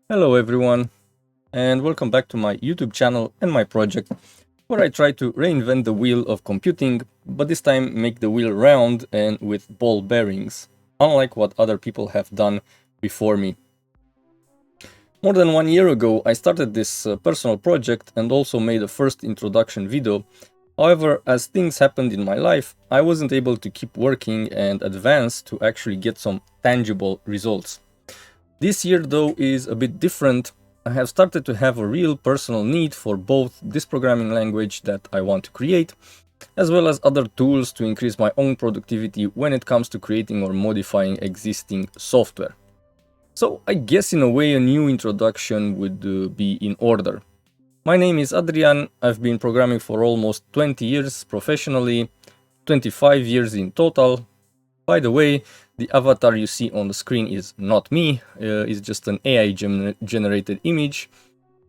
Hello everyone, and welcome back to my YouTube channel and my project, where I try to reinvent the wheel of computing, but this time make the wheel round and with ball bearings, unlike what other people have done before me. More than 1 year ago, I started this personal project and also made a first introduction video. However, as things happened in my life, I wasn't able to keep working and advance to actually get some tangible results. This year though is a bit different. I have started to have a real personal need for both this programming language that I want to create, as well as other tools to increase my own productivity when it comes to creating or modifying existing software. So I guess in a way a new introduction would be in order. My name is Adrian, I've been programming for almost 20 years professionally, 25 years in total. By the way, the avatar you see on the screen is not me, it's just an AI generated image.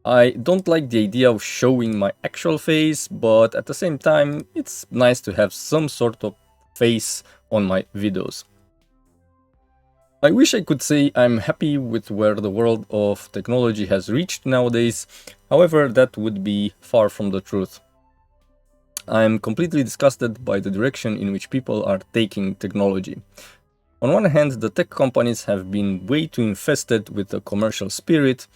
I don't like the idea of showing my actual face, but at the same time, it's nice to have some sort of face on my videos. I wish I could say I'm happy with where the world of technology has reached nowadays, however, that would be far from the truth. I'm completely disgusted by the direction in which people are taking technology. On one hand, the tech companies have been way too infested with the commercial spirit.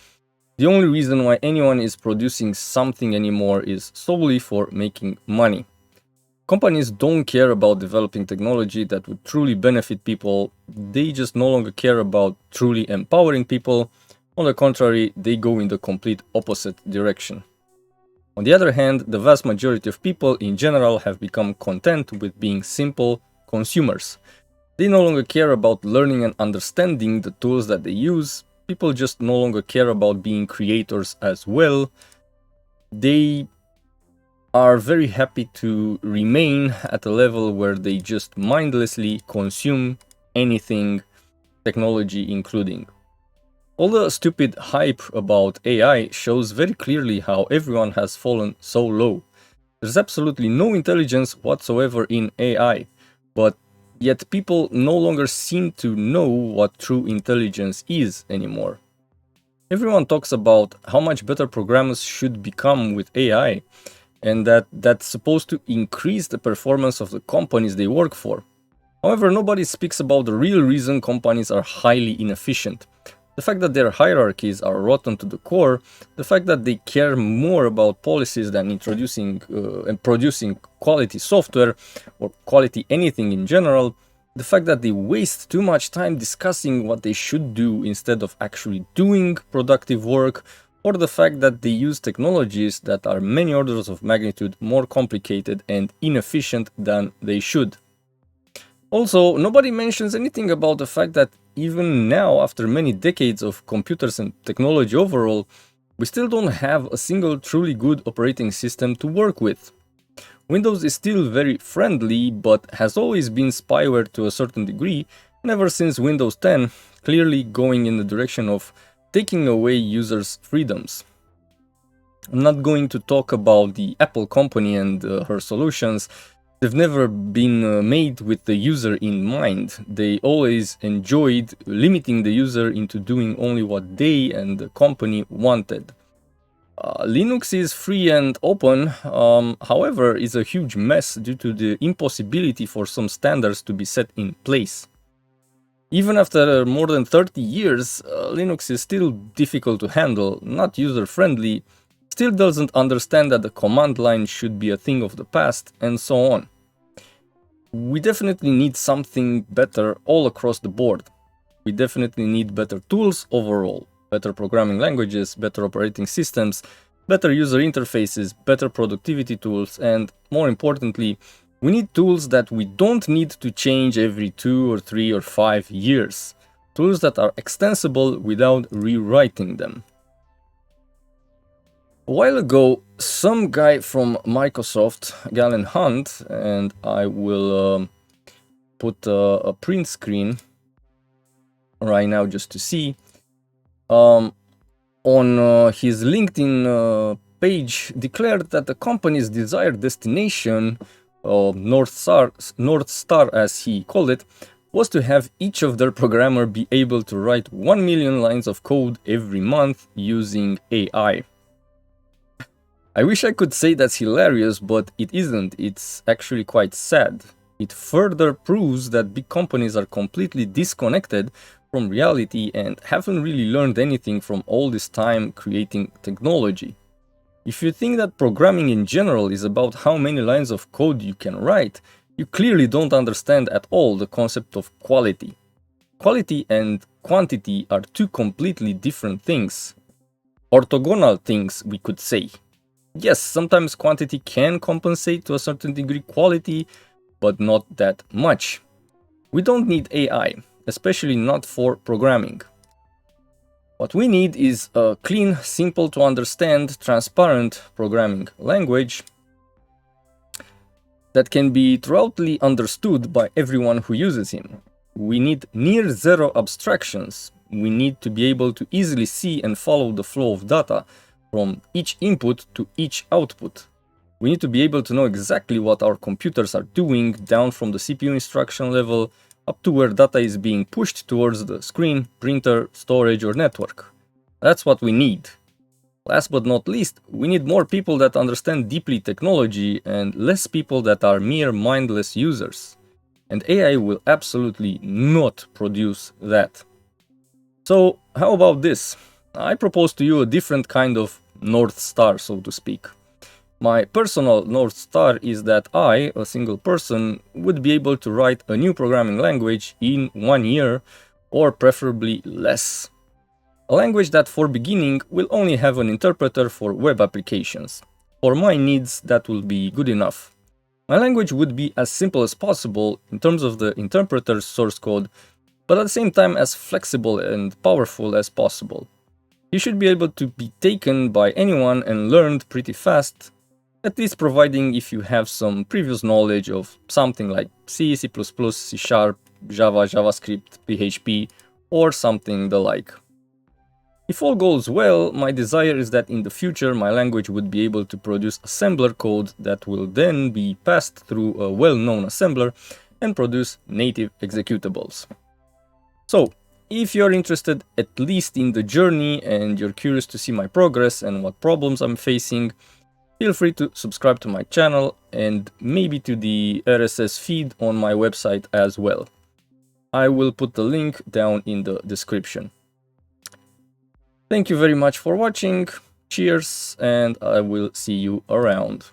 The only reason why anyone is producing something anymore is solely for making money. Companies don't care about developing technology that would truly benefit people, they just no longer care about truly empowering people. On the contrary, they go in the complete opposite direction. On the other hand, the vast majority of people in general have become content with being simple consumers. They no longer care about learning and understanding the tools that they use. People just no longer care about being creators as well. They are very happy to remain at a level where they just mindlessly consume anything, technology including. All the stupid hype about AI shows very clearly how everyone has fallen so low. There's absolutely no intelligence whatsoever in AI, but yet people no longer seem to know what true intelligence is anymore. Everyone talks about how much better programmers should become with AI, and that's supposed to increase the performance of the companies they work for. However, nobody speaks about the real reason companies are highly inefficient. The fact that their hierarchies are rotten to the core, the fact that they care more about policies than introducing and producing quality software or quality anything in general, the fact that they waste too much time discussing what they should do instead of actually doing productive work, or the fact that they use technologies that are many orders of magnitude more complicated and inefficient than they should. Also, nobody mentions anything about the fact that even now, after many decades of computers and technology overall, we still don't have a single truly good operating system to work with. Windows is still very friendly, but has always been spyware to a certain degree, and ever since Windows 10, clearly going in the direction of taking away users' freedoms. I'm not going to talk about the Apple company and her solutions. They've never been made with the user in mind. They always enjoyed limiting the user into doing only what they and the company wanted. Linux is free and open, however, is a huge mess due to the impossibility for some standards to be set in place. Even after more than 30 years, Linux is still difficult to handle, not user-friendly, still doesn't understand that the command line should be a thing of the past, and so on. We definitely need something better all across the board. We definitely need better tools overall, better programming languages, better operating systems, better user interfaces, better productivity tools, and more importantly, we need tools that we don't need to change every 2 or 3 or 5 years. Tools that are extensible without rewriting them. A while ago, some guy from Microsoft, Galen Hunt, and I will put a print screen right now just to see, on his LinkedIn page declared that the company's desired destination, North Star as he called it, was to have each of their programmer be able to write 1 million lines of code every month using AI. I wish I could say that's hilarious, but it isn't. It's actually quite sad. It further proves that big companies are completely disconnected from reality and haven't really learned anything from all this time creating technology. If you think that programming in general is about how many lines of code you can write, you clearly don't understand at all the concept of quality. Quality and quantity are two completely different things. Orthogonal things, we could say. Yes, sometimes quantity can compensate to a certain degree quality, but not that much. We don't need AI, especially not for programming. What we need is a clean, simple to understand, transparent programming language that can be thoroughly understood by everyone who uses him. We need near zero abstractions. We need to be able to easily see and follow the flow of data from each input to each output. We need to be able to know exactly what our computers are doing, down from the CPU instruction level up to where data is being pushed towards the screen, printer, storage, or network. That's what we need. Last but not least, we need more people that understand deeply technology and less people that are mere mindless users. And AI will absolutely not produce that. So, how about this? I propose to you a different kind of North Star, so to speak. My personal North Star is that I, a single person, would be able to write a new programming language in 1 year, or preferably less. A language that for beginning will only have an interpreter for web applications. For my needs, that will be good enough. My language would be as simple as possible in terms of the interpreter's source code, but at the same time as flexible and powerful as possible. You should be able to be taken by anyone and learned pretty fast, at least providing if you have some previous knowledge of something like C, C++, C#, Java, JavaScript, PHP, or something the like. If all goes well, my desire is that in the future my language would be able to produce assembler code that will then be passed through a well-known assembler and produce native executables. So, if you're interested at least in the journey and you're curious to see my progress and what problems I'm facing, feel free to subscribe to my channel and maybe to the RSS feed on my website as well. I will put the link down in the description. Thank you very much for watching, cheers, and I will see you around.